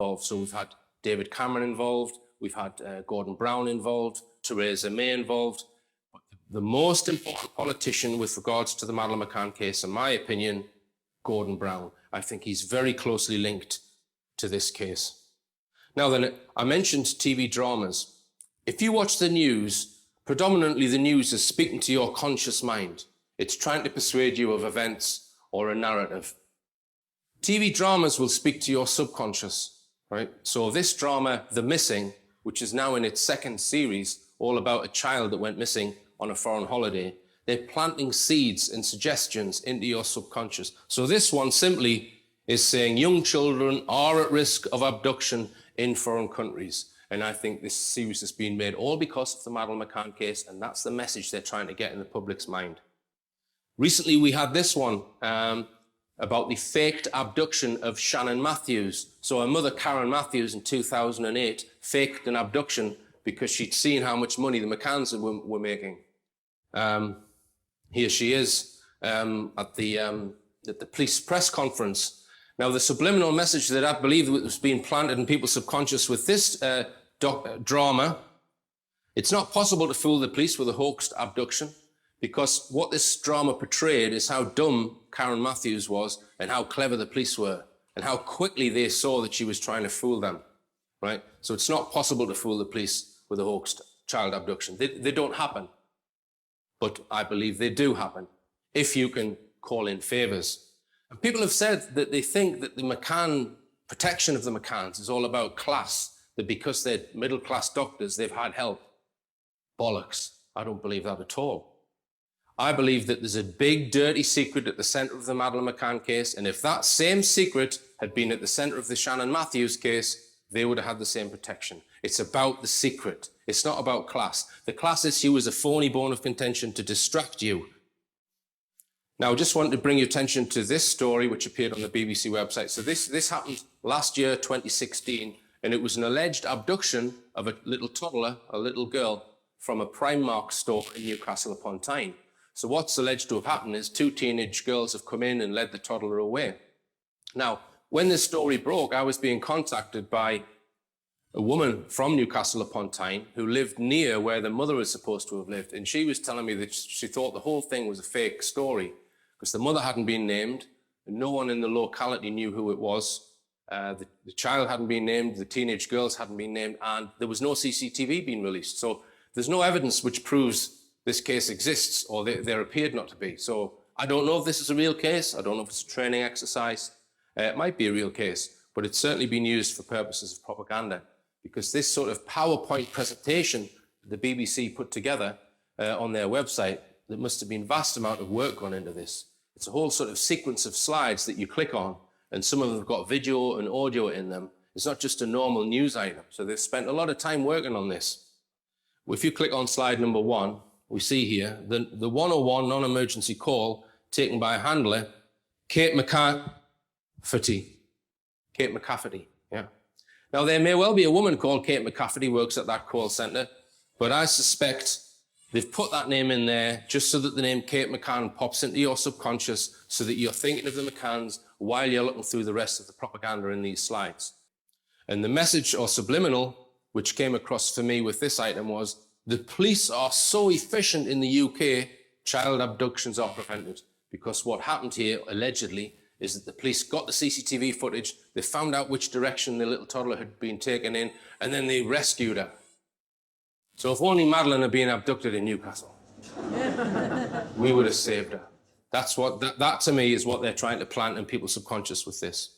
involved. So we've had David Cameron involved, we've had Gordon Brown involved, Theresa May involved. But the most important politician with regards to the Madeleine McCann case, in my opinion, Gordon Brown. I think he's very closely linked to this case. Now then, I mentioned TV dramas. If you watch the news, predominantly the news is speaking to your conscious mind. It's trying to persuade you of events or a narrative. TV dramas will speak to your subconscious, right? So this drama, The Missing, which is now in its second series, all about a child that went missing on a foreign holiday, they're planting seeds and suggestions into your subconscious. So this one simply is saying young children are at risk of abduction in foreign countries. And I think this series has been made all because of the Madeleine McCann case, and that's the message they're trying to get in the public's mind. Recently, we had this one about the faked abduction of Shannon Matthews. So her mother, Karen Matthews, in 2008, faked an abduction because she'd seen how much money the McCanns were making. Here she is at the police press conference. Now, the subliminal message that I believe was being planted in people's subconscious with this drama, it's not possible to fool the police with a hoaxed abduction, because what this drama portrayed is how dumb Karen Matthews was and how clever the police were and how quickly they saw that she was trying to fool them, right? So it's not possible to fool the police with a hoaxed child abduction. They don't happen, but I believe they do happen if you can call in favors. And people have said that they think that the McCann, protection of the McCanns is all about class, that because they're middle-class doctors, they've had help. Bollocks. I don't believe that at all. I believe that there's a big, dirty secret at the center of the Madeleine McCann case, and if that same secret had been at the center of the Shannon Matthews case, they would have had the same protection. It's about the secret. It's not about class. The class issue is a phony bone of contention to distract you. Now, I just wanted to bring your attention to this story, which appeared on the BBC website. So this happened last year, 2016, and it was an alleged abduction of a little toddler, a little girl, from a Primark store in Newcastle upon Tyne. So what's alleged to have happened is 2 teenage girls have come in and led the toddler away. Now, when this story broke, I was being contacted by a woman from Newcastle upon Tyne who lived near where the mother was supposed to have lived. And she was telling me that she thought the whole thing was a fake story because the mother hadn't been named and no one in the locality knew who it was. The child hadn't been named, the teenage girls hadn't been named, and there was no CCTV being released. So there's no evidence which proves this case exists, or there appeared not to be. So I don't know if this is a real case. I don't know if it's a training exercise. It might be a real case, but it's certainly been used for purposes of propaganda, because this sort of PowerPoint presentation the BBC put together on their website, there must have been vast amount of work gone into this. It's a whole sort of sequence of slides that you click on, and some of them have got video and audio in them. It's not just a normal news item. So they've spent a lot of time working on this. If you click on slide number 1, we see here the 101 non-emergency call taken by a handler, Kate McCafferty. Kate McCafferty, yeah. Now, there may well be a woman called Kate McCafferty works at that call centre, but I suspect they've put that name in there just so that the name Kate McCann pops into your subconscious so that you're thinking of the McCanns while you're looking through the rest of the propaganda in these slides. And the message or subliminal, which came across for me with this item was, the police are so efficient in the UK, child abductions are prevented. Because what happened here, allegedly, is that the police got the CCTV footage, they found out which direction the little toddler had been taken in, and then they rescued her. So if only Madeleine had been abducted in Newcastle, we would have saved her. That to me is what they're trying to plant in people's subconscious with this.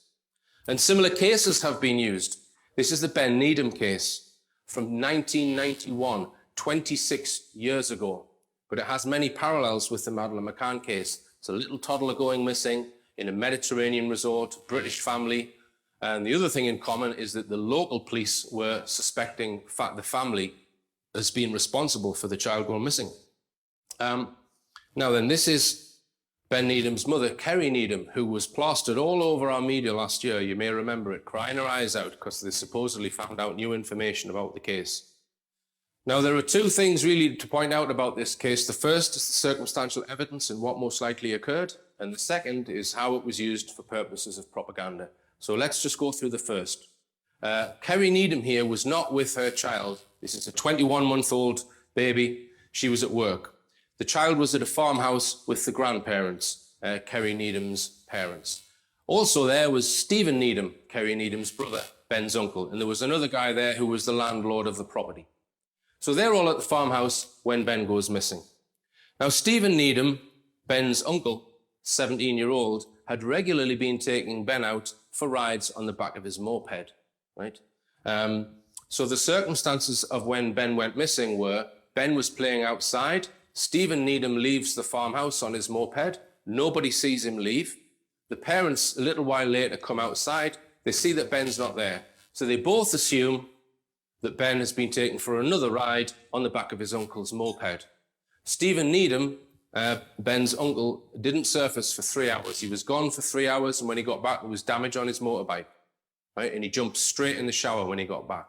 And similar cases have been used. This is the Ben Needham case from 1991. 26 years ago, but it has many parallels with the Madeleine McCann case. It's a little toddler going missing in a Mediterranean resort, British family, and the other thing in common is that the local police were suspecting the family as being responsible for the child going missing. Now then, this is Ben Needham's mother, Kerry Needham, who was plastered all over our media last year, you may remember it, crying her eyes out because they supposedly found out new information about the case. Now, there are 2 things really to point out about this case. The first is the circumstantial evidence and what most likely occurred. And the second is how it was used for purposes of propaganda. So let's just go through the first. Kerry Needham here was not with her child. This is a 21-month-old baby. She was at work. The child was at a farmhouse with the grandparents, Kerry Needham's parents. Also there was Stephen Needham, Kerry Needham's brother, Ben's uncle, and there was another guy there who was the landlord of the property. So they're all at the farmhouse when Ben goes missing. Now, Stephen Needham, Ben's uncle, 17-year-old, had regularly been taking Ben out for rides on the back of his moped, right? So the circumstances of when Ben went missing were Ben was playing outside, Stephen Needham leaves the farmhouse on his moped, nobody sees him leave. The parents, a little while later, come outside, they see that Ben's not there. So they both assume that Ben has been taken for another ride on the back of his uncle's moped. Stephen Needham, Ben's uncle, didn't surface for 3 hours. He was gone for 3 hours, and when he got back, there was damage on his motorbike, right? And he jumped straight in the shower when he got back,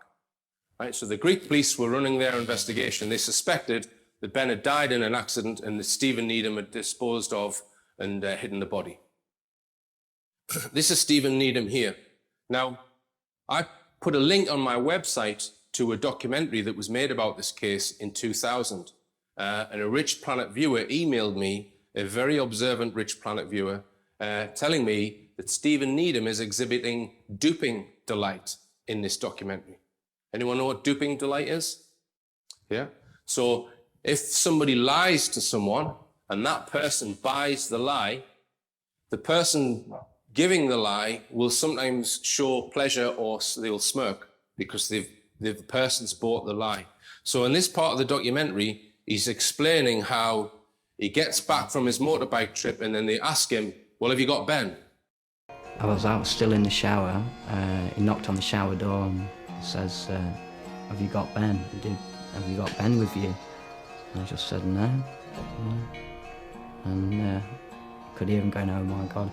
right? So the Greek police were running their investigation. They suspected that Ben had died in an accident and that Stephen Needham had disposed of and hidden the body. This is Stephen Needham here. Now, I put a link on my website to a documentary that was made about this case in 2000. And a Richplanet viewer emailed me, a very observant Richplanet viewer, telling me that Stephen Needham is exhibiting duping delight in this documentary. Anyone know what duping delight is? Yeah? So if somebody lies to someone and that person buys the lie, the person giving the lie will sometimes show pleasure or they'll smirk because the person's bought the lie. So in this part of the documentary, he's explaining how he gets back from his motorbike trip and then they ask him, well, have you got Ben? I was out still in the shower. He knocked on the shower door and says, have you got Ben? Have you got Ben with you? And I just said, no. And could hear him going, oh my God.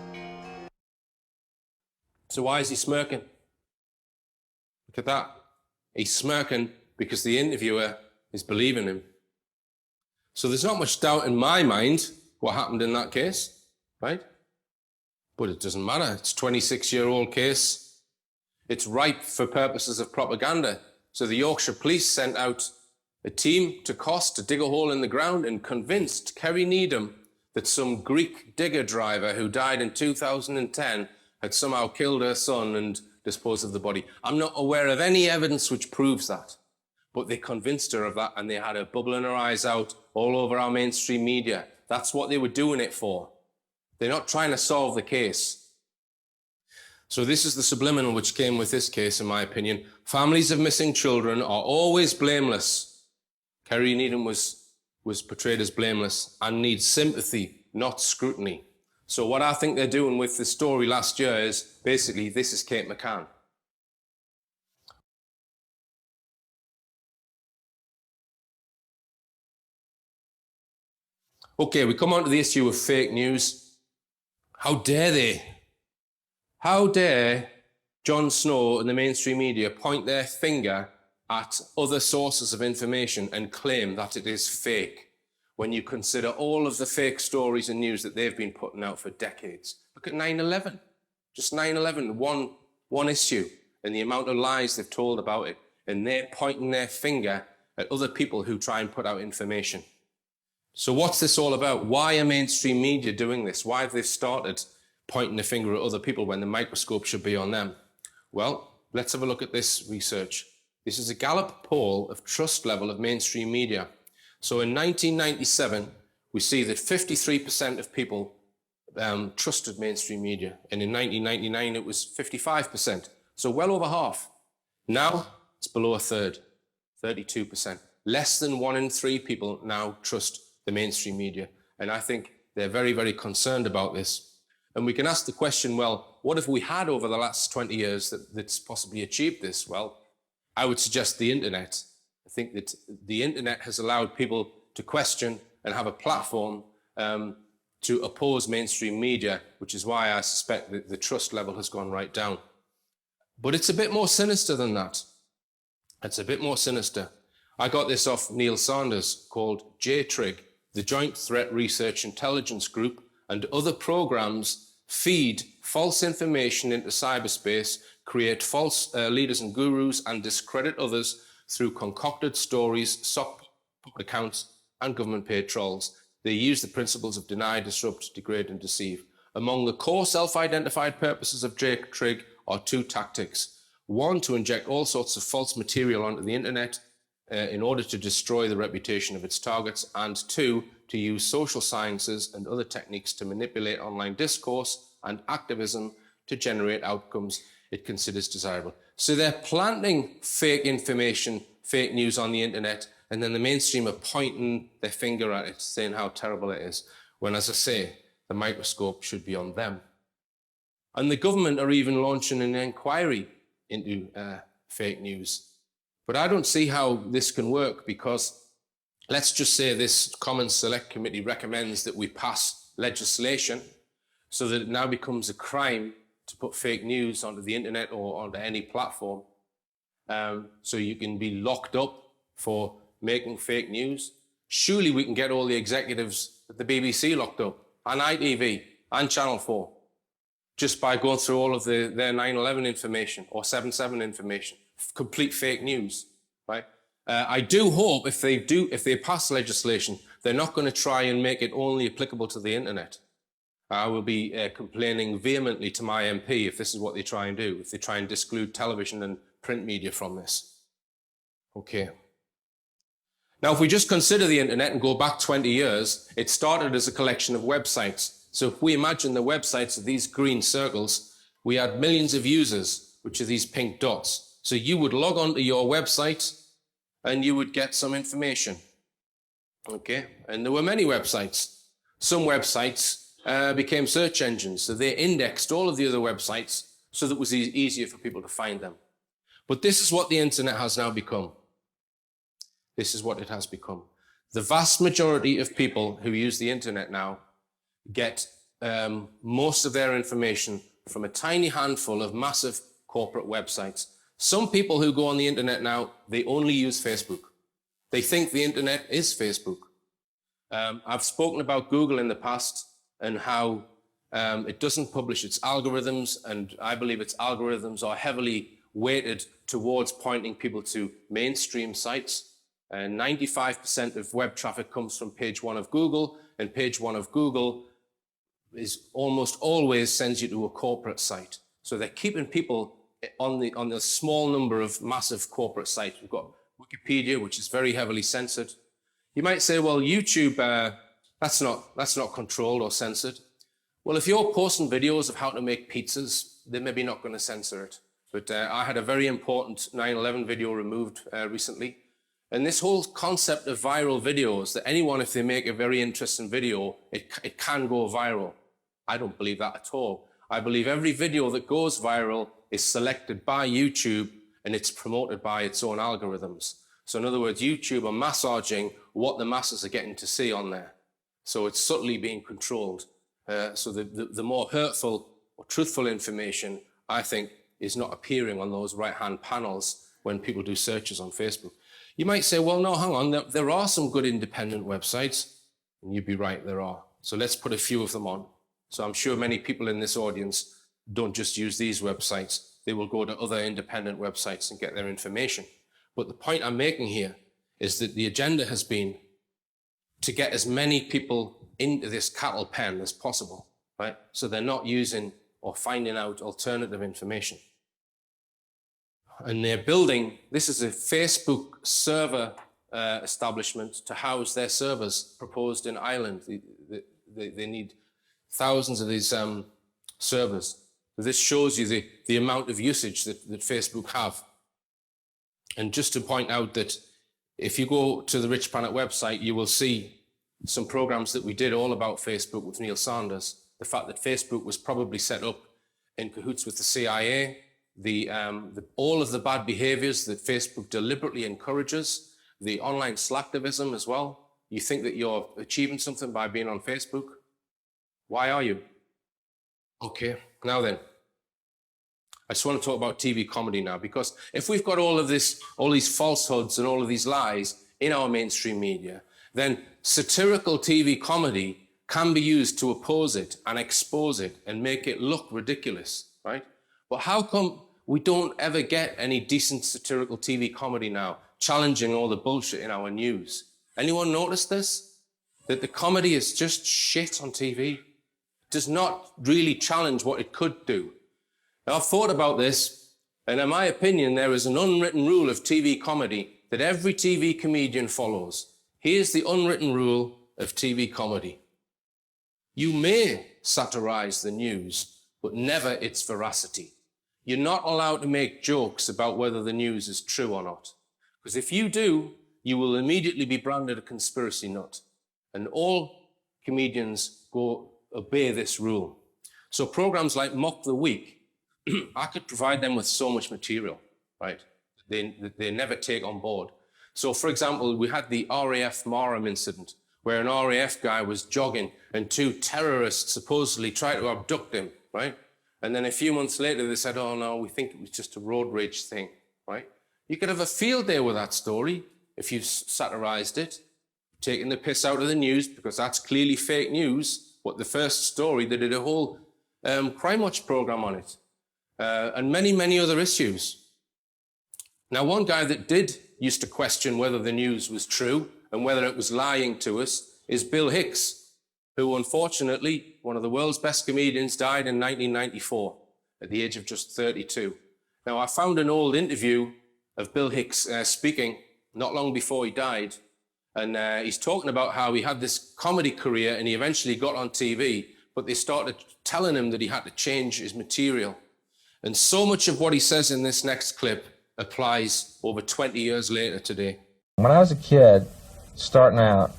So why is he smirking? Look at that. He's smirking because the interviewer is believing him. So there's not much doubt in my mind what happened in that case, right? But it doesn't matter. It's a 26-year-old case. It's ripe for purposes of propaganda. So the Yorkshire police sent out a team to Kos to dig a hole in the ground and convinced Kerry Needham that some Greek digger driver who died in 2010 had somehow killed her son and disposed of the body. I'm not aware of any evidence which proves that, but they convinced her of that and they had her bubbling her eyes out all over our mainstream media. That's what they were doing it for. They're not trying to solve the case. So this is the subliminal which came with this case, in my opinion. Families of missing children are always blameless. Kerry Needham was portrayed as blameless and needs sympathy, not scrutiny. So what I think they're doing with the story last year is basically, this is Kate McCann. Okay, we come on to the issue of fake news. How dare they? How dare Jon Snow and the mainstream media point their finger at other sources of information and claim that it is fake when you consider all of the fake stories and news that they've been putting out for decades? Look at 9/11. Just 9/11, one issue, and the amount of lies they've told about it. And they're pointing their finger at other people who try and put out information. So what's this all about? Why are mainstream media doing this? Why have they started pointing the finger at other people when the microscope should be on them? Well, let's have a look at this research. This is a Gallup poll of trust level of mainstream media. So in 1997, we see that 53% of people trusted mainstream media. And in 1999, it was 55%. So well over half. Now, it's below a third, 32%. Less than 1 in 3 people now trust the mainstream media. And I think they're very, very concerned about this. And we can ask the question, well, what have we had over the last 20 years that's possibly achieved this? Well, I would suggest the internet. I think that the internet has allowed people to question and have a platform to oppose mainstream media, which is why I suspect that the trust level has gone right down. But it's a bit more sinister than that. It's a bit more sinister. I got this off Neil Sanders, called JTRIG, the Joint Threat Research Intelligence Group, and other programs feed false information into cyberspace, create false leaders and gurus, and discredit others through concocted stories, sock accounts, and government-paid trolls. They use the principles of deny, disrupt, degrade, and deceive. Among the core self-identified purposes of Jake Trigg are two tactics. One, to inject all sorts of false material onto the internet in order to destroy the reputation of its targets, and two, to use social sciences and other techniques to manipulate online discourse and activism to generate outcomes it considers desirable. So they're planting fake information, fake news on the internet, and then the mainstream are pointing their finger at it, saying how terrible it is, when, as I say, the microscope should be on them. And the government are even launching an inquiry into fake news. But I don't see how this can work, because let's just say this Commons Select Committee recommends that we pass legislation so that it now becomes a crime to put fake news onto the internet or onto any platform. So you can be locked up for making fake news. Surely we can get all the executives at the BBC locked up, and ITV, and Channel 4, just by going through all of their 9/11 information or 7/7 information, complete fake news, right? I do hope if they pass legislation, they're not going to try and make it only applicable to the internet. I will be complaining vehemently to my MP if this is what they try and do, if they try and exclude television and print media from this. Okay. Now, if we just consider the internet and go back 20 years, it started as a collection of websites. So if we imagine the websites of these green circles, we had millions of users, which are these pink dots. So you would log on to your website and you would get some information. Okay, and there were many websites. Some websites became search engines, so they indexed all of the other websites so that it was easier for people to find them. But this is what the internet has now become. This is what it has become. The vast majority of people who use the internet now get most of their information from a tiny handful of massive corporate websites. Some people who go on the internet now, they only use Facebook. They think the internet is Facebook. I've spoken about Google in the past and how it doesn't publish its algorithms, and I believe its algorithms are heavily weighted towards pointing people to mainstream sites. 95% of web traffic comes from page one of Google, and page one of Google is almost always sends you to a corporate site. So they're keeping people on the small number of massive corporate sites. We've got Wikipedia, which is very heavily censored. You might say, well, YouTube, that's not controlled or censored. Well, if you're posting videos of how to make pizzas, they're maybe not going to censor it. But I had a very important 9/11 video removed recently. And this whole concept of viral videos, that anyone, if they make a very interesting video, it can go viral. I don't believe that at all. I believe every video that goes viral is selected by YouTube and it's promoted by its own algorithms. So in other words, YouTube are massaging what the masses are getting to see on there. So it's subtly being controlled. So the more hurtful or truthful information, I think, is not appearing on those right-hand panels when people do searches on Facebook. You might say, well, no, hang on, there are some good independent websites. And you'd be right, there are. So let's put a few of them on. So I'm sure many people in this audience don't just use these websites. They will go to other independent websites and get their information. But the point I'm making here is that the agenda has been to get as many people into this cattle pen as possible, right? So they're not using or finding out alternative information. And they're building, this is a Facebook server establishment to house their servers proposed in Ireland. They need thousands of these servers. This shows you the amount of usage that Facebook have. And just to point out that if you go to the Richplanet website, you will see some programs that we did all about Facebook with Neil Sanders. The fact that Facebook was probably set up in cahoots with the CIA, all of the bad behaviors that Facebook deliberately encourages, the online slacktivism as well. You think that you're achieving something by being on Facebook? Why are you? Okay, now then, I just want to talk about TV comedy now, because if we've got all these falsehoods and all of these lies in our mainstream media, then satirical TV comedy can be used to oppose it and expose it and make it look ridiculous, right? But how come we don't ever get any decent satirical TV comedy now, challenging all the bullshit in our news. Anyone notice this? That the comedy is just shit on TV. It does not really challenge what it could do. Now, I've thought about this, and in my opinion, there is an unwritten rule of TV comedy that every TV comedian follows. Here's the unwritten rule of TV comedy. You may satirize the news, but never its veracity. You're not allowed to make jokes about whether the news is true or not. Because if you do, you will immediately be branded a conspiracy nut. And all comedians obey this rule. So programs like Mock the Week, I could provide them with so much material, right? They never take on board. So, for example, we had the RAF Marham incident, where an RAF guy was jogging and two terrorists supposedly tried to abduct him, right? And then a few months later, they said, oh no, we think it was just a road rage thing, right? You could have a field day with that story if you satirized it, taking the piss out of the news, because that's clearly fake news. But the first story, they did a whole Crime Watch program on it. And many, many other issues. Now, one guy that used to question whether the news was true and whether it was lying to us is Bill Hicks, who unfortunately, one of the world's best comedians, died in 1994 at the age of just 32. Now, I found an old interview of Bill Hicks speaking not long before he died, and he's talking about how he had this comedy career and he eventually got on TV, but they started telling him that he had to change his material. And so much of what he says in this next clip applies over 20 years later today. When I was a kid, starting out,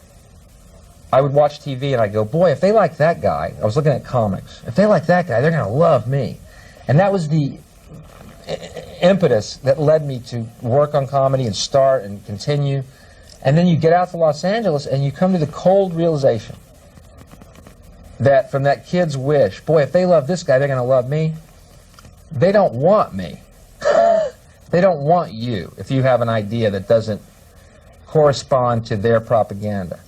I would watch TV and I'd go, boy, if they like that guy, I was looking at comics, if they like that guy, they're going to love me. And that was the impetus that led me to work on comedy and start and continue. And then you get out to Los Angeles and you come to the cold realization that from that kid's wish, boy, if they love this guy, they're going to love me. They don't want me. They don't want you if you have an idea that doesn't correspond to their propaganda.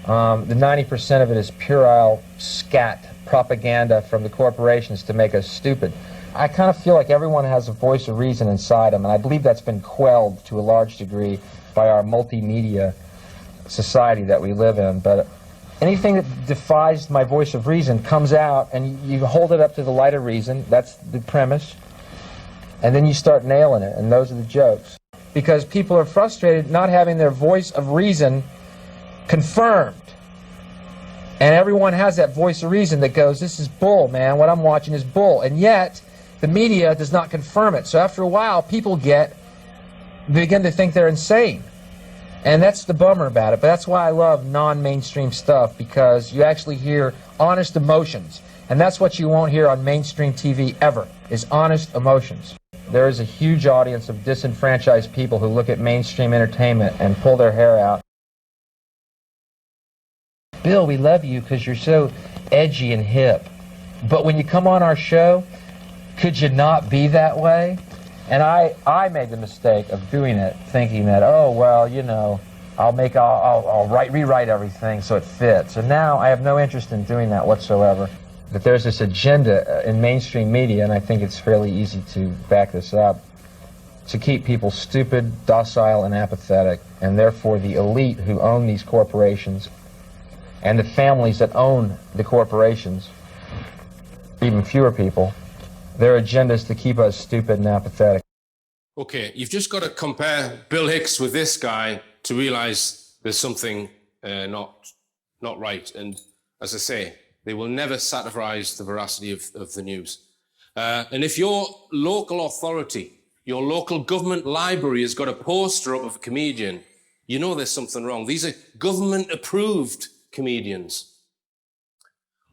The 90% of it is puerile scat propaganda from the corporations to make us stupid. I kind of feel like everyone has a voice of reason inside them, and I believe that's been quelled to a large degree by our multimedia society that we live in. But anything that defies my voice of reason comes out, and you hold it up to the light of reason. That's the premise. And then you start nailing it, and those are the jokes. Because people are frustrated not having their voice of reason confirmed. And everyone has that voice of reason that goes, this is bull, man, what I'm watching is bull. And yet, the media does not confirm it. So after a while, people begin to think they're insane. And that's the bummer about it. But that's why I love non-mainstream stuff, because you actually hear honest emotions. And that's what you won't hear on mainstream TV ever, is honest emotions. There is a huge audience of disenfranchised people who look at mainstream entertainment and pull their hair out. Bill, we love you because you're so edgy and hip. But when you come on our show, could you not be that way? And I made the mistake of doing it, thinking that, oh, well, you know, I'll rewrite everything so it fits. And now I have no interest in doing that whatsoever. But there's this agenda in mainstream media, and I think it's fairly easy to back this up, to keep people stupid, docile, and apathetic, and therefore the elite who own these corporations and the families that own the corporations, even fewer people, their agenda is to keep us stupid and apathetic. Okay, you've just got to compare Bill Hicks with this guy to realize there's something not right. And as I say, they will never satirize the veracity of the news. And if your local authority, your local government library has got a poster up of a comedian, you know there's something wrong. These are government-approved comedians.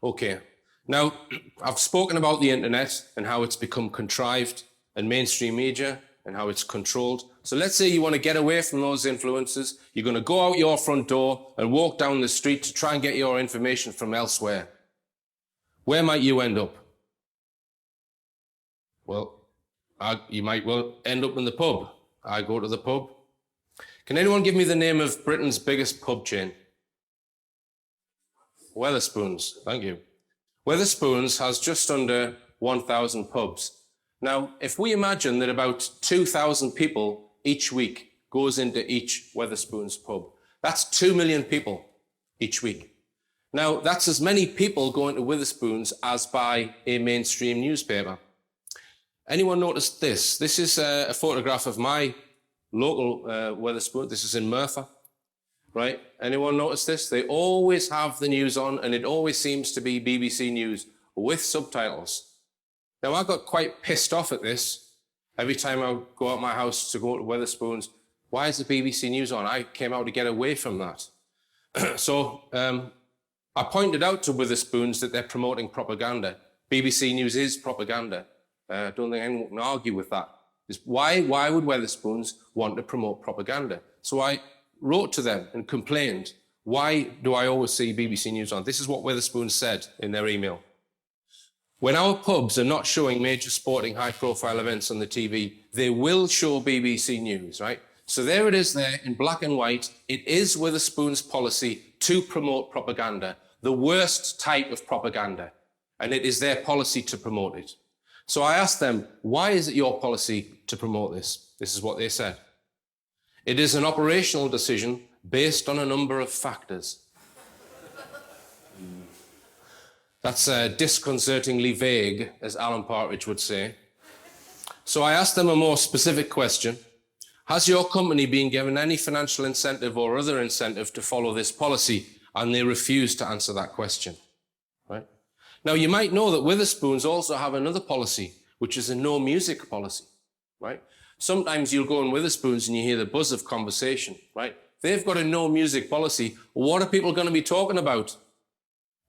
Okay, now I've spoken about the internet and how it's become contrived and mainstream media and how it's controlled. So let's say you want to get away from those influences. You're going to go out your front door and walk down the street to try and get your information from elsewhere. Where might you end up? Well, you might well end up in the pub. I go to the pub. Can anyone give me the name of Britain's biggest pub chain? Wetherspoons, thank you. Wetherspoons has just under 1,000 pubs. Now, if we imagine that about 2,000 people each week goes into each Wetherspoons pub, that's 2 million people each week. Now, that's as many people going to Wetherspoons as buy a mainstream newspaper. Anyone noticed this? This is a photograph of my local Wetherspoons. This is in Merthyr, right? Anyone notice this? They always have the news on, and it always seems to be BBC News with subtitles. Now, I got quite pissed off at this. Every time I go out my house to go to Wetherspoons, why is the BBC News on? I came out to get away from that. So I pointed out to Wetherspoons that they're promoting propaganda. BBC News is propaganda. I don't think anyone can argue with that. Why would Wetherspoons want to promote propaganda? So I wrote to them and complained, why do I always see BBC News on? This is what Wetherspoons said in their email. When our pubs are not showing major sporting high-profile events on the TV, they will show BBC News, right? So there it is there in black and white. It is Wetherspoons' policy to promote propaganda, the worst type of propaganda, and it is their policy to promote it. So I asked them, why is it your policy to promote this? This is what they said. It is an operational decision based on a number of factors. That's disconcertingly vague, as Alan Partridge would say. So I asked them a more specific question. Has your company been given any financial incentive or other incentive to follow this policy? And they refused to answer that question, right? Now, you might know that Wetherspoons also have another policy, which is a no music policy, right? Sometimes you'll go in Wetherspoons and you hear the buzz of conversation, right? They've got a no music policy. What are people going to be talking about?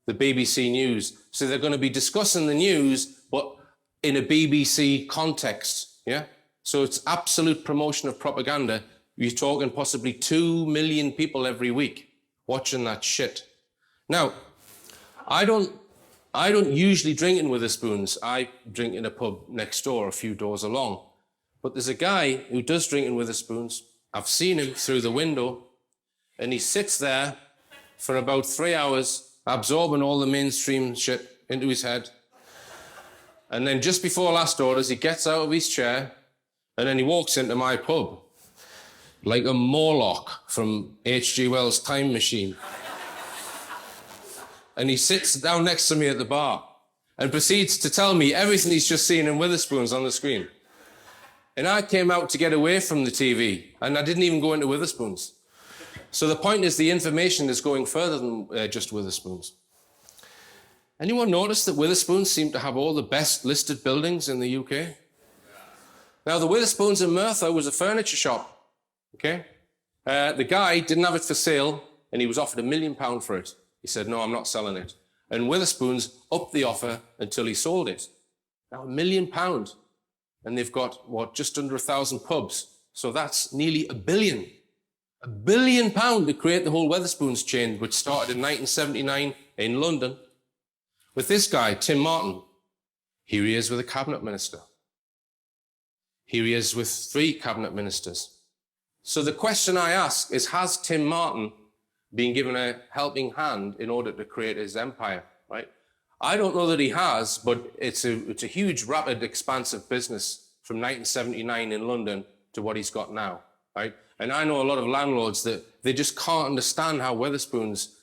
The BBC News. So they're going to be discussing the news, but in a BBC context, yeah? So it's absolute promotion of propaganda. You're talking possibly 2 million people every week watching that shit. Now, I don't usually drink in Wetherspoons. I drink in a pub next door, a few doors along. But there's a guy who does drink in Wetherspoons. I've seen him through the window, and he sits there for about 3 hours, absorbing all the mainstream shit into his head. And then just before last orders, he gets out of his chair, and then he walks into my pub like a Morlock from H.G. Wells' Time Machine. And he sits down next to me at the bar and proceeds to tell me everything he's just seen in Wetherspoons on the screen. And I came out to get away from the TV, and I didn't even go into Wetherspoons. So the point is the information is going further than just Wetherspoons. Anyone notice that Wetherspoons seem to have all the best listed buildings in the UK? Now, the Wetherspoons in Merthyr was a furniture shop, okay? The guy didn't have it for sale, and he was offered £1 million for it. He said, no, I'm not selling it. And Wetherspoons upped the offer until he sold it. Now, £1 million. And they've got, what, just under 1,000 pubs. So that's nearly £1 billion. £1 billion to create the whole Wetherspoons chain, which started in 1979 in London. With this guy, Tim Martin, here he is with a cabinet minister. Here he is with 3 cabinet ministers. So the question I ask is, has Tim Martin been given a helping hand in order to create his empire, right? I don't know that he has, but it's a huge, rapid, expansive business from 1979 in London to what he's got now, right? And I know a lot of landlords that they just can't understand how Wetherspoons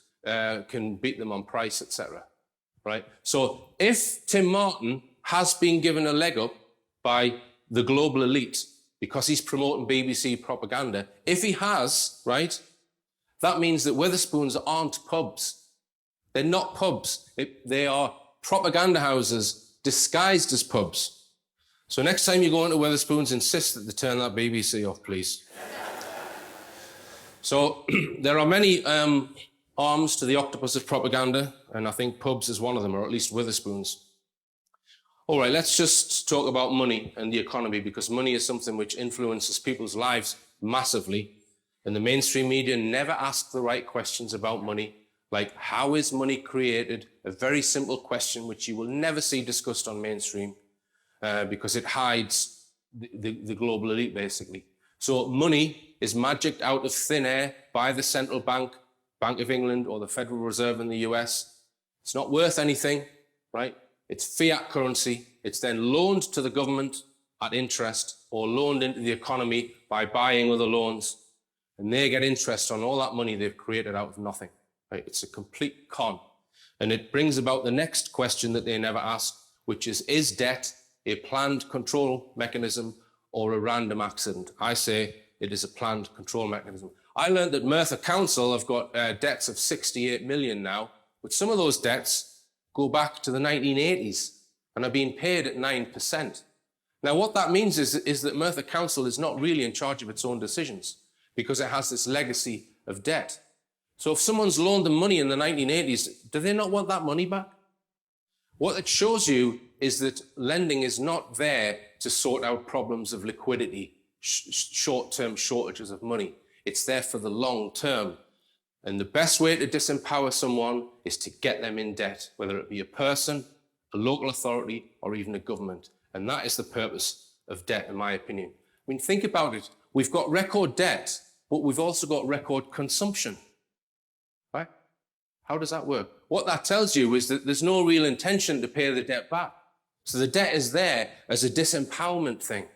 can beat them on price, etc., right? So if Tim Martin has been given a leg up by the global elite because he's promoting BBC propaganda, if he has, right, that means that Wetherspoons aren't pubs. They're not pubs. They are propaganda houses disguised as pubs. So next time you go into Wetherspoons, insist that they turn that BBC off, please. So there are many arms to the octopus of propaganda, and I think pubs is one of them, or at least Wetherspoons. All right, let's just talk about money and the economy, because money is something which influences people's lives massively. And the mainstream media never ask the right questions about money, like how is money created? A very simple question which you will never see discussed on mainstream because it hides the global elite, basically. So money is magicked out of thin air by the central bank, Bank of England, or the Federal Reserve in the US. It's not worth anything, right? It's fiat currency. It's then loaned to the government at interest or loaned into the economy by buying other loans. And they get interest on all that money they've created out of nothing. Right? It's a complete con. And it brings about the next question that they never ask, which is debt a planned control mechanism or a random accident? I say it is a planned control mechanism. I learned that Merthyr Council have got debts of 68 million now, but some of those debts go back to the 1980s and are being paid at 9%. Now, what that means is that Merthyr Council is not really in charge of its own decisions because it has this legacy of debt. So if someone's loaned them money in the 1980s, do they not want that money back? What it shows you is that lending is not there to sort out problems of liquidity, short-term shortages of money. It's there for the long term. And the best way to disempower someone is to get them in debt, whether it be a person, a local authority, or even a government. And that is the purpose of debt, in my opinion. I mean, think about it. We've got record debt, but we've also got record consumption. Right? How does that work? What that tells you is that there's no real intention to pay the debt back. So the debt is there as a disempowerment thing.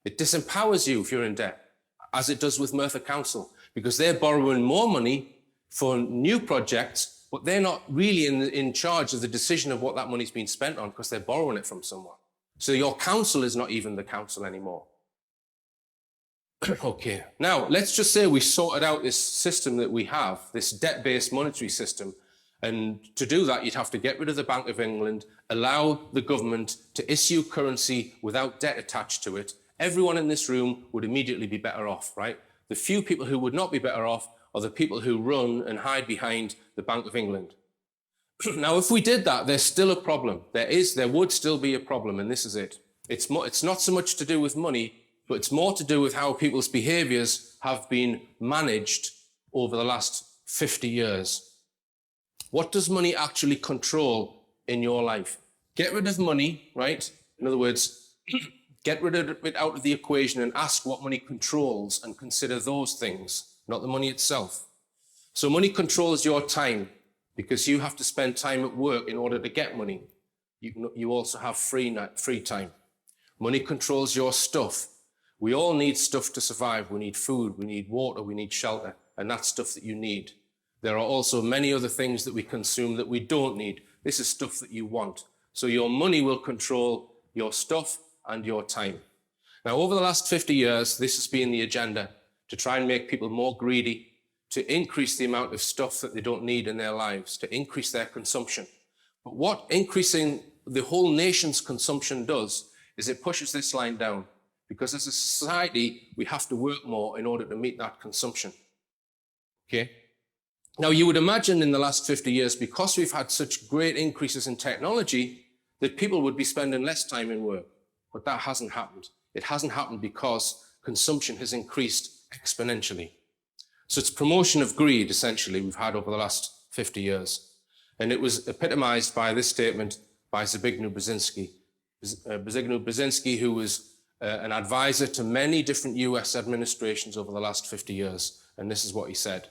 It disempowers you if you're in debt, as it does with Merthyr Council, because they're borrowing more money for new projects, but they're not really in charge of the decision of what that money's been spent on because they're borrowing it from someone. So your council is not even the council anymore. Okay, now let's just say we sorted out this system that we have, this debt-based monetary system. And to do that, you'd have to get rid of the Bank of England, allow the government to issue currency without debt attached to it. Everyone in this room would immediately be better off, right? The few people who would not be better off are the people who run and hide behind the Bank of England. Now, if we did that, there's still a problem. There would still be a problem, and this is it. It's not so much to do with money, but it's more to do with how people's behaviours have been managed over the last 50 years. What does money actually control in your life? Get rid of money, right? In other words, get rid of it out of the equation and ask what money controls and consider those things, not the money itself. So money controls your time because you have to spend time at work in order to get money. You also have free time. Money controls your stuff. We all need stuff to survive. We need food, we need water, we need shelter, and that's stuff that you need. There are also many other things that we consume that we don't need. This is stuff that you want. So your money will control your stuff and your time. Now, over the last 50 years, this has been the agenda to try and make people more greedy, to increase the amount of stuff that they don't need in their lives, to increase their consumption. But what increasing the whole nation's consumption does is it pushes this line down. Because as a society, we have to work more in order to meet that consumption. Okay? Now, you would imagine in the last 50 years, because we've had such great increases in technology, that people would be spending less time in work. But that hasn't happened. It hasn't happened because consumption has increased exponentially. So it's promotion of greed, essentially, we've had over the last 50 years. And it was epitomized by this statement by Zbigniew Brzezinski. Zbigniew Brzezinski, who was an advisor to many different US administrations over the last 50 years. And this is what he said.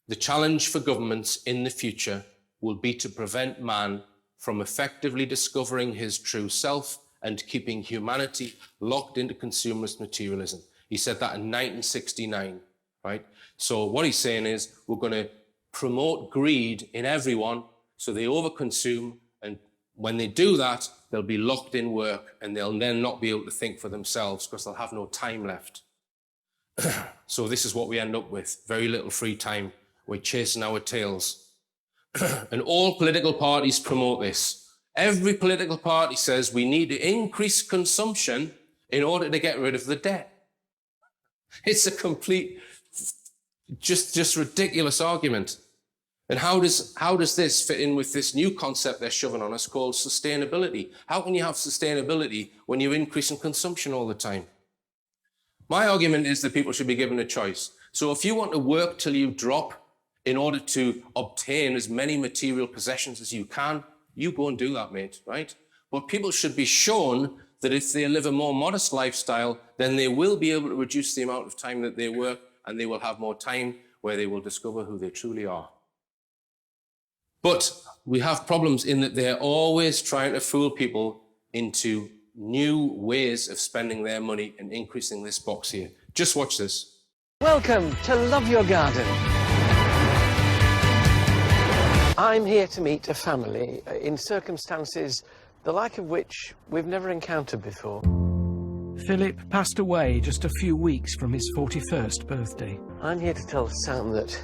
The challenge for governments in the future will be to prevent man from effectively discovering his true self and keeping humanity locked into consumerist materialism. He said that in 1969, right? So what he's saying is we're going to promote greed in everyone so they overconsume, and when they do that, they'll be locked in work and they'll then not be able to think for themselves because they'll have no time left. So this is what we end up with, very little free time. We're chasing our tails. And all political parties promote this. Every political party says we need to increase consumption in order to get rid of the debt. It's a complete, just ridiculous argument. And how does this fit in with this new concept they're shoving on us called sustainability? How can you have sustainability when you're increasing consumption all the time? My argument is that people should be given a choice. So if you want to work till you drop in order to obtain as many material possessions as you can, you go and do that, mate, right? But people should be shown that if they live a more modest lifestyle, then they will be able to reduce the amount of time that they work, and they will have more time where they will discover who they truly are. But we have problems in that they're always trying to fool people into new ways of spending their money and increasing this box here. Just watch this. Welcome to Love Your Garden. I'm here to meet a family in circumstances the like of which we've never encountered before. Philip passed away just a few weeks from his 41st birthday. I'm here to tell Sam that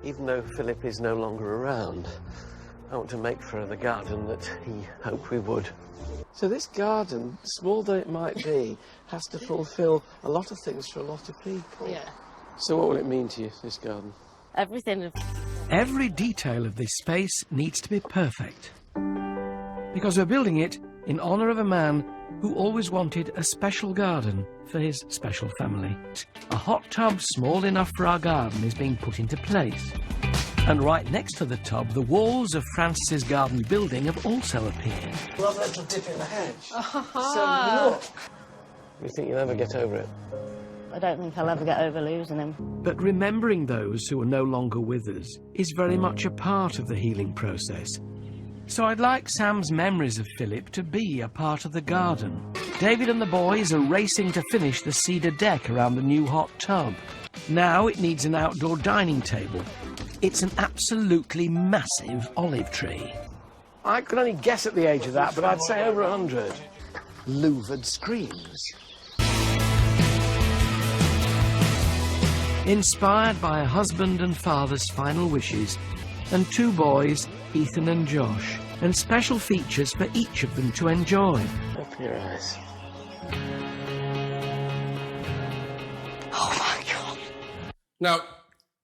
even though Philip is no longer around, I want to make for the garden that he hoped we would. So this garden, small though it might be, has to fulfil a lot of things for a lot of people. Yeah. So what will it mean to you, this garden? Everything. Every detail of this space needs to be perfect. Because we're building it in honour of a man who always wanted a special garden for his special family. A hot tub small enough for our garden is being put into place. And right next to the tub, the walls of Francis's garden building have also appeared. Love that little dip in the hedge. So look. You think you'll ever get over it? I don't think I'll ever get over losing him. But remembering those who are no longer with us is very much a part of the healing process. So I'd like Sam's memories of Philip to be a part of the garden. David and the boys are racing to finish the cedar deck around the new hot tub. Now it needs an outdoor dining table. It's an absolutely massive olive tree. I could only guess at the age of that, but I'd say over 100. Louvered screens. Inspired by a husband and father's final wishes, and two boys, Ethan and Josh, and special features for each of them to enjoy. Open your eyes. Now,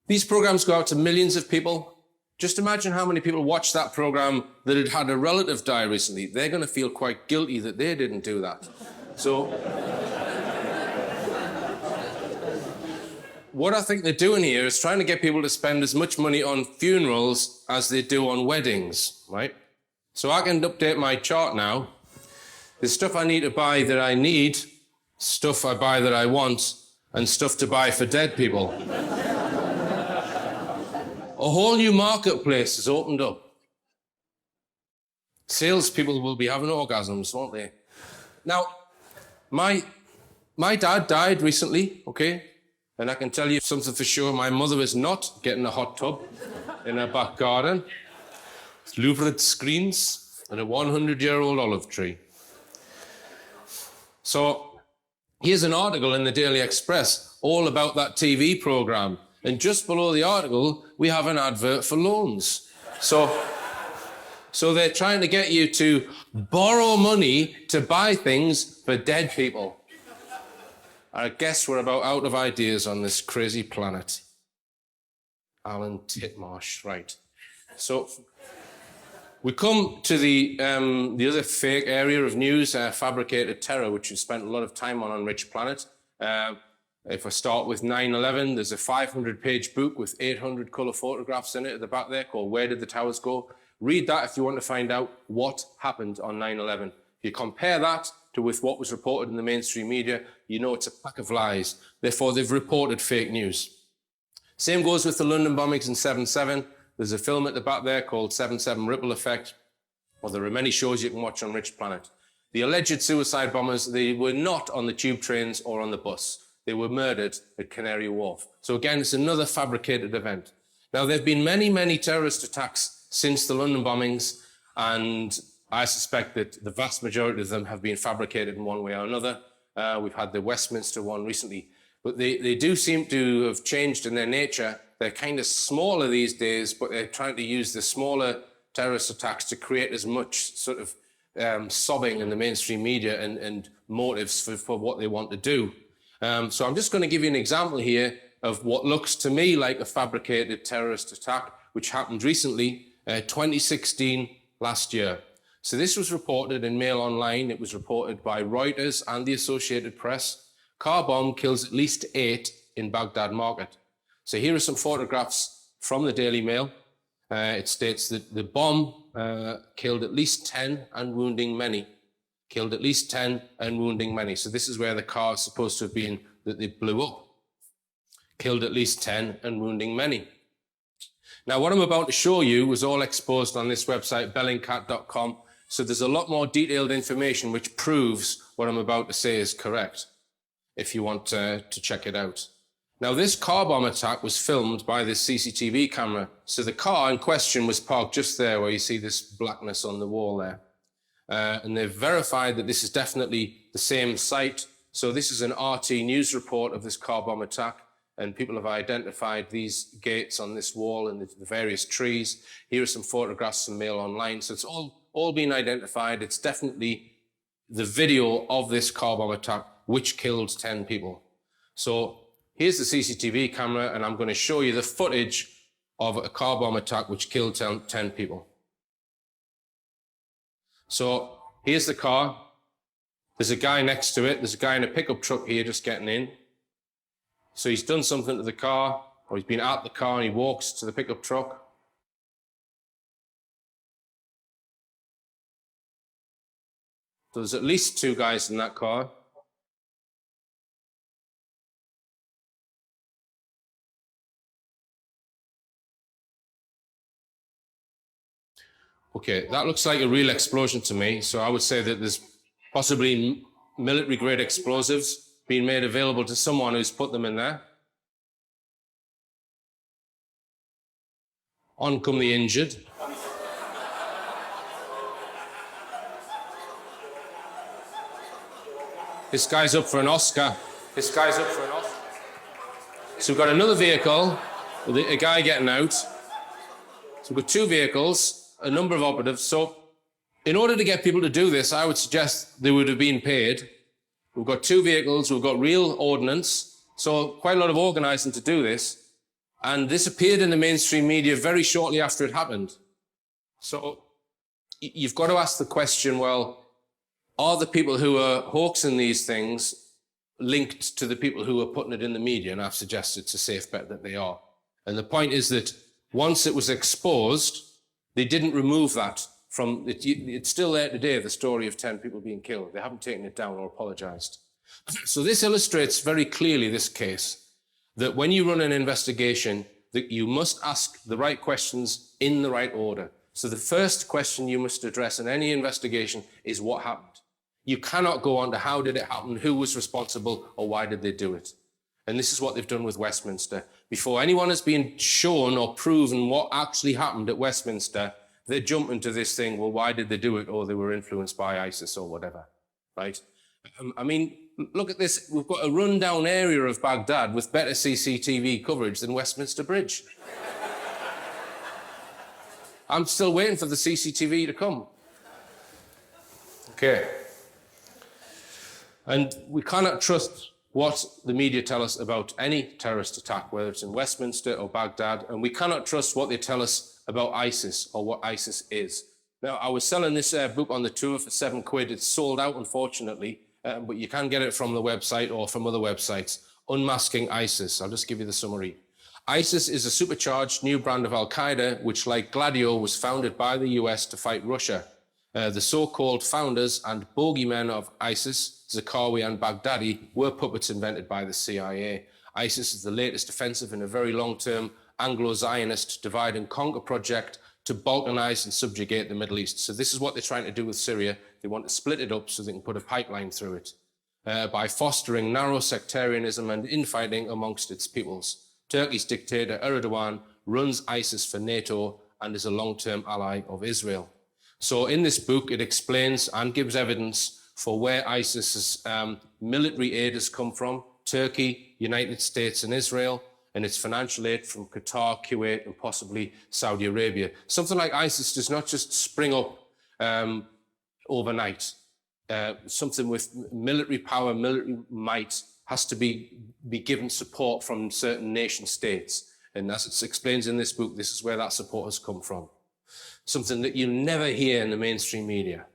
these programs go out to millions of people. Just imagine how many people watched that program that had had a relative die recently. They're going to feel quite guilty that they didn't do that. So, what I think they're doing here is trying to get people to spend as much money on funerals as they do on weddings, right? So I can update my chart now. There's stuff I need to buy that I need, stuff I buy that I want, and stuff to buy for dead people. A whole new marketplace has opened up. Salespeople will be having orgasms, won't they? Now, my dad died recently, okay? And I can tell you something for sure, my mother is not getting a hot tub in her back garden. It's louvered screens and a 100-year-old olive tree. So here's an article in the Daily Express all about that TV program. And just below the article, we have an advert for loans. So they're trying to get you to borrow money to buy things for dead people. I guess we're about out of ideas on this crazy planet. Alan Titmarsh, right. So we come to the other fake area of news, fabricated terror, which we've spent a lot of time on Richplanet. If I start with 9/11, there's a 500-page book with 800 colour photographs in it at the back there called Where Did the Towers Go? Read that if you want to find out what happened on 9/11. If you compare that with what was reported in the mainstream media, you know it's a pack of lies. Therefore, they've reported fake news. Same goes with the London bombings in 7/7. There's a film at the back there called 7/7 Ripple Effect. Well, there are many shows you can watch on Richplanet. The alleged suicide bombers, they were not on the tube trains or on the bus. They were murdered at Canary Wharf. So again, it's another fabricated event. Now, there have been many, many terrorist attacks since the London bombings, and I suspect that the vast majority of them have been fabricated in one way or another. We've had the Westminster one recently, but they do seem to have changed in their nature. They're kind of smaller these days, but they're trying to use the smaller terrorist attacks to create as much sort of sobbing in the mainstream media and motives for what they want to do. So I'm just going to give you an example here of what looks to me like a fabricated terrorist attack, which happened recently, 2016, last year. So this was reported in Mail Online. It was reported by Reuters and the Associated Press. Car bomb kills at least 8 in Baghdad market. So here are some photographs from the Daily Mail. It states that the bomb killed at least 10 and wounding many. Killed at least 10 and wounding many. So this is where the car is supposed to have been that they blew up. Killed at least 10 and wounding many. Now, what I'm about to show you was all exposed on this website, bellingcat.com. So there's a lot more detailed information which proves what I'm about to say is correct, if you want to check it out. Now, this car bomb attack was filmed by this CCTV camera. So the car in question was parked just there where you see this blackness on the wall there. And they've verified that this is definitely the same site. So this is an RT news report of this car bomb attack. And people have identified these gates on this wall and the various trees. Here are some photographs from Mail Online. So it's all been identified. It's definitely the video of this car bomb attack, which killed 10 people. So here's the CCTV camera, and I'm going to show you the footage of a car bomb attack which killed 10 people. So here's the car. There's a guy next to it. There's a guy in a pickup truck here just getting in. So he's done something to the car, or he's been out the car and he walks to the pickup truck. There's at least 2 guys in that car. Okay, that looks like a real explosion to me. So I would say that there's possibly military-grade explosives being made available to someone who's put them in there. On come the injured. This guy's up for an Oscar. This guy's up for an Oscar. So we've got another vehicle with a guy getting out. So we've got 2 vehicles, a number of operatives. So in order to get people to do this, I would suggest they would have been paid. We've got 2 vehicles, we've got real ordnance, so quite a lot of organising to do this. And this appeared in the mainstream media very shortly after it happened. So you've got to ask the question, well, are the people who are hoaxing these things linked to the people who are putting it in the media? And I've suggested it's a safe bet that they are. And the point is that once it was exposed, they didn't remove that from it. It's still there today, the story of 10 people being killed. They haven't taken it down or apologized. So this illustrates very clearly this case, that when you run an investigation, that you must ask the right questions in the right order. So the first question you must address in any investigation is what happened. You cannot go on to how did it happen, who was responsible, or why did they do it. And this is what they've done with Westminster. Before anyone has been shown or proven what actually happened at Westminster, they jump into this thing, well, why did they do it? Or they were influenced by ISIS or whatever, right? I mean, look at this. We've got a rundown area of Baghdad with better CCTV coverage than Westminster Bridge. I'm still waiting for the CCTV to come. Okay. And we cannot trust what the media tell us about any terrorist attack, whether it's in Westminster or Baghdad, and we cannot trust what they tell us about ISIS or what ISIS is. Now, I was selling this book on the tour for £7. It's sold out, unfortunately, but you can get it from the website or from other websites. Unmasking ISIS. I'll just give you the summary. ISIS is a supercharged new brand of Al-Qaeda, which, like Gladio, was founded by the US to fight Russia. The so-called founders and bogeymen of ISIS, Zarqawi and Baghdadi, were puppets invented by the CIA. ISIS is the latest offensive in a very long-term Anglo-Zionist divide and conquer project to balkanize and subjugate the Middle East. So this is what they're trying to do with Syria. They want to split it up so they can put a pipeline through it by fostering narrow sectarianism and infighting amongst its peoples. Turkey's dictator Erdogan runs ISIS for NATO and is a long-term ally of Israel. So in this book, it explains and gives evidence for where ISIS's military aid has come from: Turkey, United States and Israel, and its financial aid from Qatar, Kuwait, and possibly Saudi Arabia. Something like ISIS does not just spring up overnight. Something with military power, military might, has to be given support from certain nation states. And as it explains in this book, this is where that support has come from. Something that you never hear in the mainstream media.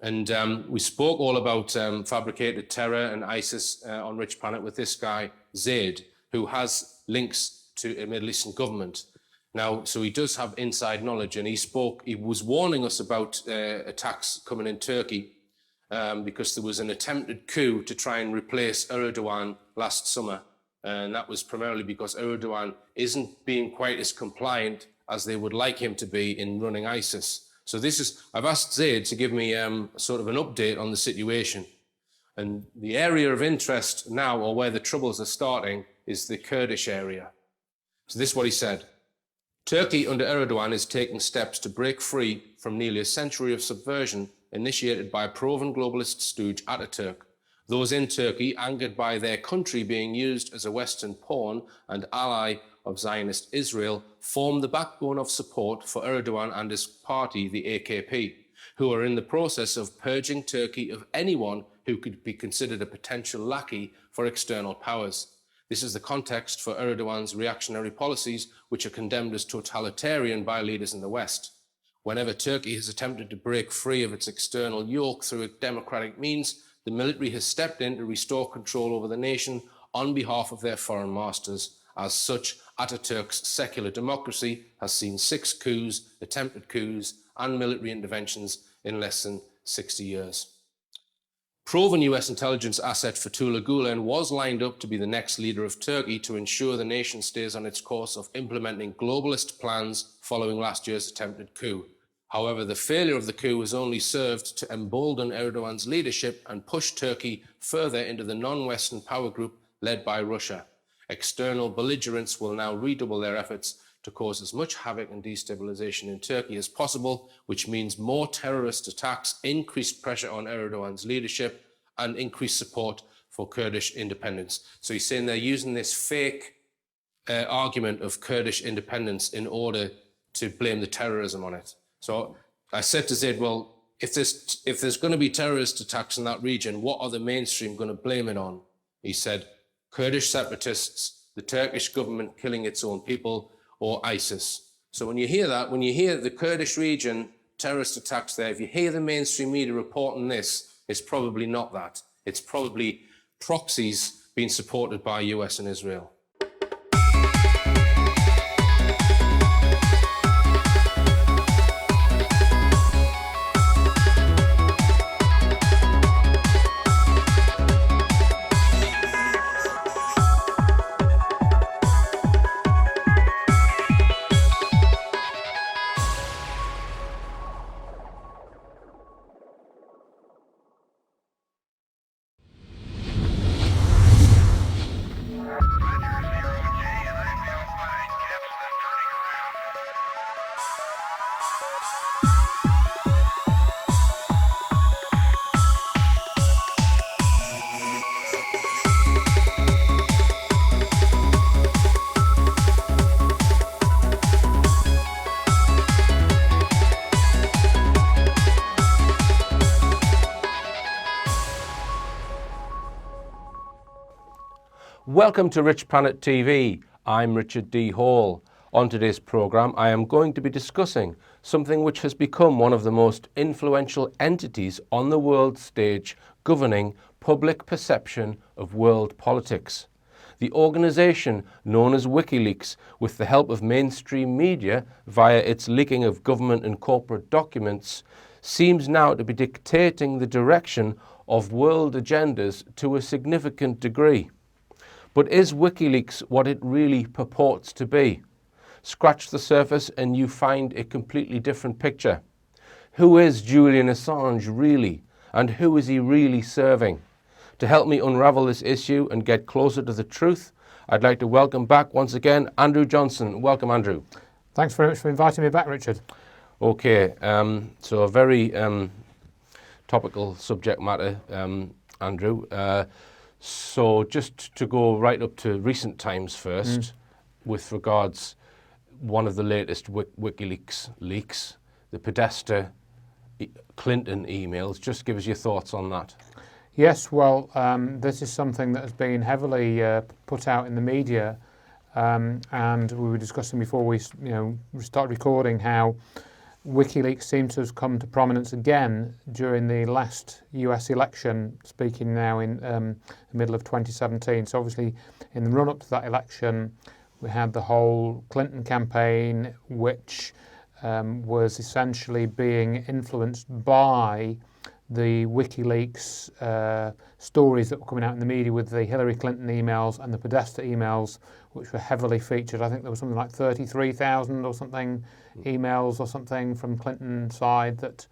And we spoke all about fabricated terror and ISIS on Richplanet with this guy, Zaid, who has links to a Middle Eastern government. Now, so he does have inside knowledge, and he was warning us about attacks coming in Turkey because there was an attempted coup to try and replace Erdogan last summer. And that was primarily because Erdogan isn't being quite as compliant as they would like him to be in running ISIS. So I've asked Zaid to give me sort of an update on the situation. And the area of interest now, or where the troubles are starting, is the Kurdish area. So this is what he said. Turkey under Erdogan is taking steps to break free from nearly a century of subversion initiated by a proven globalist stooge Ataturk. Those in Turkey, angered by their country being used as a Western pawn and ally of Zionist Israel, form the backbone of support for Erdogan and his party, the AKP, who are in the process of purging Turkey of anyone who could be considered a potential lackey for external powers. This is the context for Erdogan's reactionary policies, which are condemned as totalitarian by leaders in the West. Whenever Turkey has attempted to break free of its external yoke through democratic means, the military has stepped in to restore control over the nation on behalf of their foreign masters. As such, Ataturk's secular democracy has seen 6 coups, attempted coups, and military interventions in less than 60 years. Proven US intelligence asset Fethullah Gulen was lined up to be the next leader of Turkey to ensure the nation stays on its course of implementing globalist plans following last year's attempted coup. However, the failure of the coup has only served to embolden Erdogan's leadership and push Turkey further into the non-Western power group led by Russia. External belligerents will now redouble their efforts to cause as much havoc and destabilization in Turkey as possible, which means more terrorist attacks, increased pressure on Erdogan's leadership, and increased support for Kurdish independence. So he's saying they're using this fake argument of Kurdish independence in order to blame the terrorism on it. So I said to Zaid, well, if there's going to be terrorist attacks in that region, what are the mainstream going to blame it on? He said, Kurdish separatists, the Turkish government killing its own people, or ISIS. So when you hear that, when you hear the Kurdish region, terrorist attacks there, if you hear the mainstream media reporting this, it's probably not that. It's probably proxies being supported by US and Israel. Welcome to Richplanet TV. I'm Richard D. Hall. On today's programme, I am going to be discussing something which has become one of the most influential entities on the world stage governing public perception of world politics. The organisation known as WikiLeaks, with the help of mainstream media via its leaking of government and corporate documents, seems now to be dictating the direction of world agendas to a significant degree. But is WikiLeaks what it really purports to be? Scratch the surface and you find a completely different picture. Who is Julian Assange really? And who is he really serving? To help me unravel this issue and get closer to the truth, I'd like to welcome back once again Andrew Johnson. Welcome, Andrew. Thanks very much for inviting me back, Richard. Okay, so a very topical subject matter, Andrew. So just to go right up to recent times first, with regards one of the latest WikiLeaks leaks, the Podesta Clinton emails. Just give us your thoughts on that. Yes, well, this is something that has been heavily put out in the media, and we were discussing before we started recording how WikiLeaks seems to have come to prominence again during the last US election, speaking now in the middle of 2017. So obviously in the run-up to that election, we had the whole Clinton campaign, which was essentially being influenced by the WikiLeaks stories that were coming out in the media with the Hillary Clinton emails and the Podesta emails, which were heavily featured. I think there was something like 33,000 or something emails or something from Clinton's side that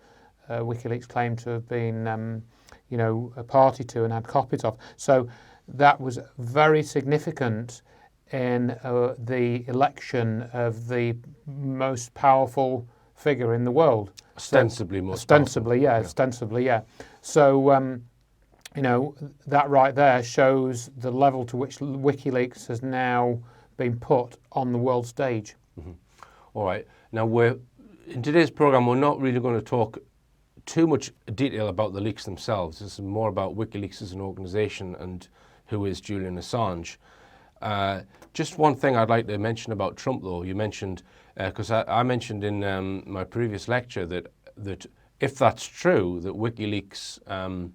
WikiLeaks claimed to have been, a party to and had copies of. So that was very significant in the election of the most powerful figure in the world. Ostensibly most Ostensibly, powerful. yeah. Ostensibly, yeah. So, that right there shows the level to which WikiLeaks has now been put on the world stage. Mm-hmm. All right. Now, in today's program, we're not really going to talk too much detail about the leaks themselves. This is more about WikiLeaks as an organisation and who is Julian Assange. Just one thing I'd like to mention about Trump, though. You mentioned, because I mentioned in my previous lecture that if that's true, that WikiLeaks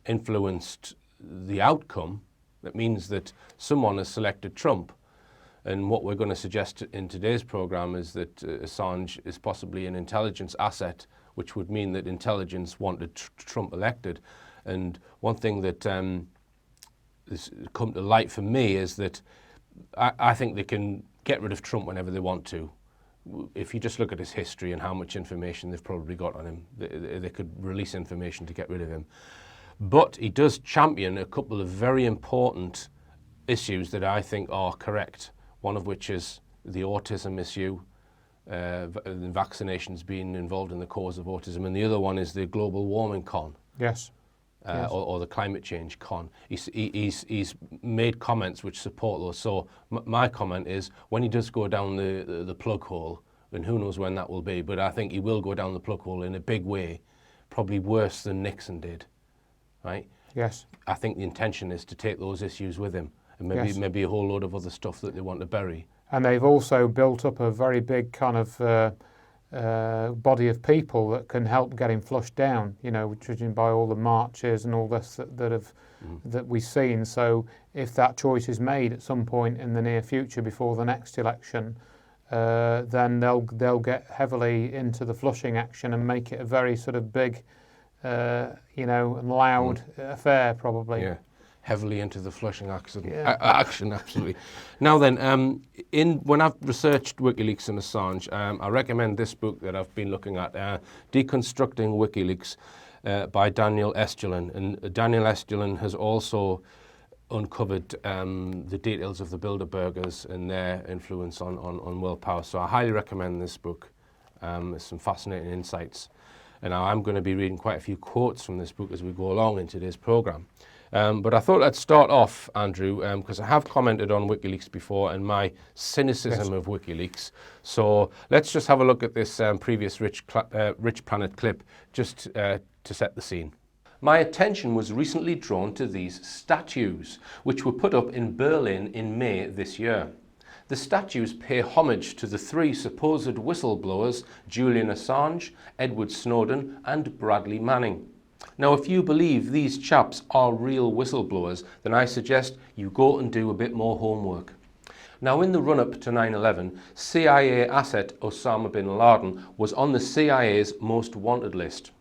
influenced the outcome, that means that someone has selected Trump. And what we're going to suggest in today's program is that Assange is possibly an intelligence asset, which would mean that intelligence wanted Trump elected. And one thing that has come to light for me is that I think they can get rid of Trump whenever they want to. If you just look at his history and how much information they've probably got on him, they could release information to get rid of him. But he does champion a couple of very important issues that I think are correct. One of which is the autism issue, vaccinations being involved in the cause of autism, and the other one is the global warming con. Yes. Or the climate change con. He's made comments which support those. So my comment is, when he does go down the plug hole, and who knows when that will be, but I think he will go down the plug hole in a big way, probably worse than Nixon did, right? Yes. I think the intention is to take those issues with him, and maybe a whole load of other stuff that they want to bury. And they've also built up a very big kind of body of people that can help get him flushed down, judging by all the marches and all this that we've seen. So if that choice is made at some point in the near future before the next election, then they'll get heavily into the flushing action and make it a very sort of big, and loud affair, probably. Yeah. Heavily into the flushing action, absolutely. Now then, when I've researched WikiLeaks and Assange, I recommend this book that I've been looking at, Deconstructing WikiLeaks by Daniel Estulin. And Daniel Estulin has also uncovered the details of the Bilderbergers and their influence on world power. So I highly recommend this book. There's some fascinating insights. And I'm going to be reading quite a few quotes from this book as we go along in today's program. But I thought I'd start off, Andrew, because I have commented on WikiLeaks before and my cynicism of WikiLeaks. So let's just have a look at this previous Richplanet clip just to set the scene. My attention was recently drawn to these statues, which were put up in Berlin in May this year. The statues pay homage to the three supposed whistleblowers, Julian Assange, Edward Snowden, and Bradley Manning. Now, if you believe these chaps are real whistleblowers, then I suggest you go and do a bit more homework. Now, in the run-up to 9/11, CIA asset Osama bin Laden was on the CIA's most wanted list.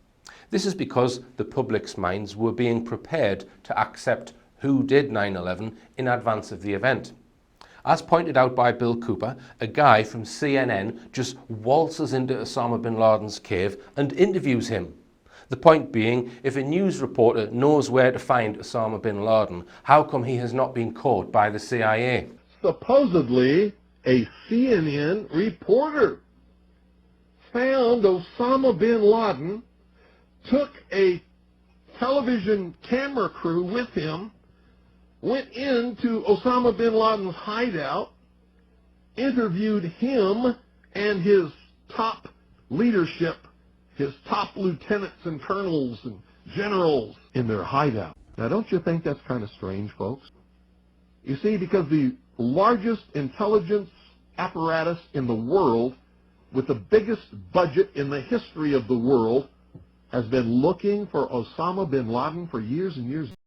This is because the public's minds were being prepared to accept who did 9/11 in advance of the event. As pointed out by Bill Cooper, a guy from CNN just waltzes into Osama bin Laden's cave and interviews him. The point being, if a news reporter knows where to find Osama bin Laden, how come he has not been caught by the CIA? Supposedly, a CNN reporter found Osama bin Laden, took a television camera crew with him, went into Osama bin Laden's hideout, interviewed him and his top leadership, his top lieutenants and colonels and generals in their hideout. Now, don't you think that's kind of strange, folks? You see, because the largest intelligence apparatus in the world, with the biggest budget in the history of the world, has been looking for Osama bin Laden for years and years.